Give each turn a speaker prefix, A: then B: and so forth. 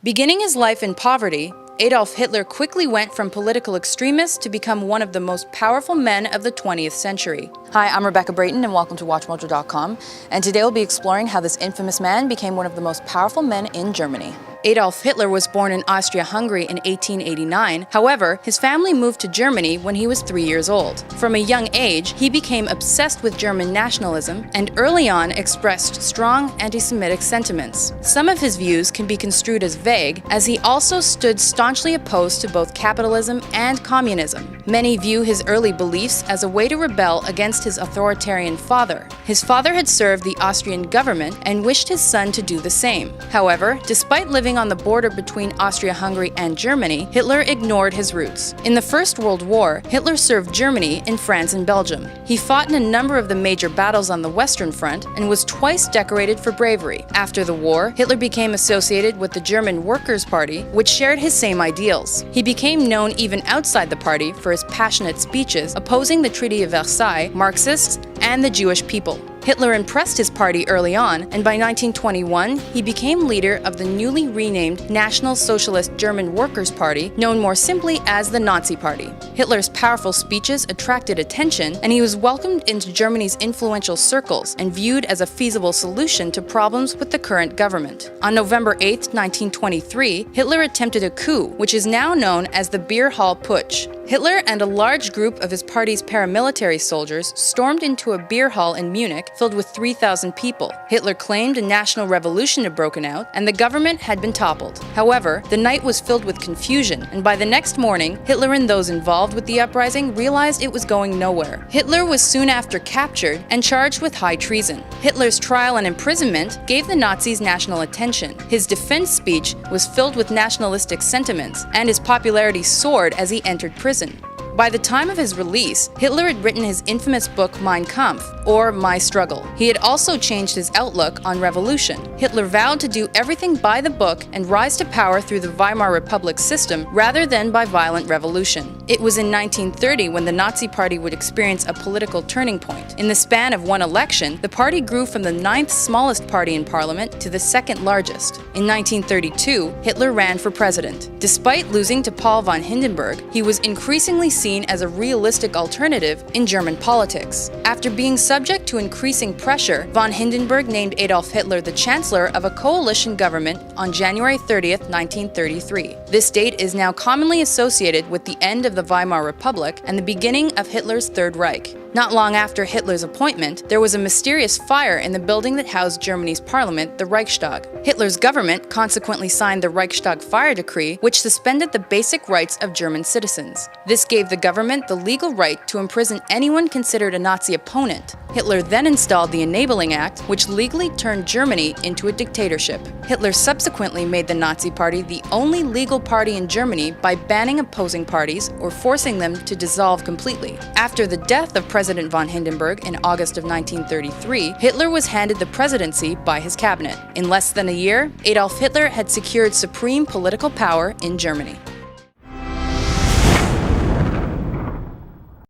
A: Beginning his life in poverty, Adolf Hitler quickly went from political extremist to become one of the most powerful men of the 20th century. Hi, I'm Rebecca Brayton and welcome to WatchMojo.com, and today we'll be exploring how this infamous man became one of the most powerful men in Germany. Adolf Hitler was born in Austria-Hungary in 1889. However, his family moved to Germany when he was 3 years old. From a young age, he became obsessed with German nationalism and early on expressed strong anti-Semitic sentiments. Some of his views can be construed as vague, as he also stood staunchly opposed to both capitalism and communism. Many view his early beliefs as a way to rebel against his authoritarian father. His father had served the Austrian government and wished his son to do the same. However, despite living on the border between Austria-Hungary and Germany, Hitler ignored his roots. In the First World War, Hitler served Germany in France and Belgium. He fought in a number of the major battles on the Western Front and was twice decorated for bravery. After the war, Hitler became associated with the German Workers' Party, which shared his same ideals. He became known even outside the party for his passionate speeches opposing the Treaty of Versailles, Marxists, and the Jewish people. Hitler impressed his party early on, and by 1921, he became leader of the newly renamed National Socialist German Workers' Party, known more simply as the Nazi Party. Hitler's powerful speeches attracted attention, and he was welcomed into Germany's influential circles and viewed as a feasible solution to problems with the current government. On November 8, 1923, Hitler attempted a coup, which is now known as the Beer Hall Putsch. Hitler and a large group of his party's paramilitary soldiers stormed into a beer hall in Munich filled with 3,000 people. Hitler claimed a national revolution had broken out and the government had been toppled. However, the night was filled with confusion, and by the next morning, Hitler and those involved with the uprising realized it was going nowhere. Hitler was soon after captured and charged with high treason. Hitler's trial and imprisonment gave the Nazis national attention. His defense speech was filled with nationalistic sentiments, and his popularity soared as he entered prison. By the time of his release, Hitler had written his infamous book Mein Kampf, or My Struggle. He had also changed his outlook on revolution. Hitler vowed to do everything by the book and rise to power through the Weimar Republic system rather than by violent revolution. It was in 1930 when the Nazi Party would experience a political turning point. In the span of one election, the party grew from the 9th smallest party in parliament to the 2nd largest. In 1932, Hitler ran for president. Despite losing to Paul von Hindenburg, he was increasingly seen as a realistic alternative in German politics. After being subject to increasing pressure, von Hindenburg named Adolf Hitler the chancellor of a coalition government on January 30th, 1933. This date is now commonly associated with the end of the Weimar Republic and the beginning of Hitler's Third Reich. Not long after Hitler's appointment, there was a mysterious fire in the building that housed Germany's parliament, the Reichstag. Hitler's government consequently signed the Reichstag Fire Decree, which suspended the basic rights of German citizens. This gave the government the legal right to imprison anyone considered a Nazi opponent. Hitler then installed the Enabling Act, which legally turned Germany into a dictatorship. Hitler subsequently made the Nazi Party the only legal party in Germany by banning opposing parties or forcing them to dissolve completely. After the death of President von Hindenburg in August of 1933, Hitler was handed the presidency by his cabinet. In less than a year, Adolf Hitler had secured supreme political power in Germany.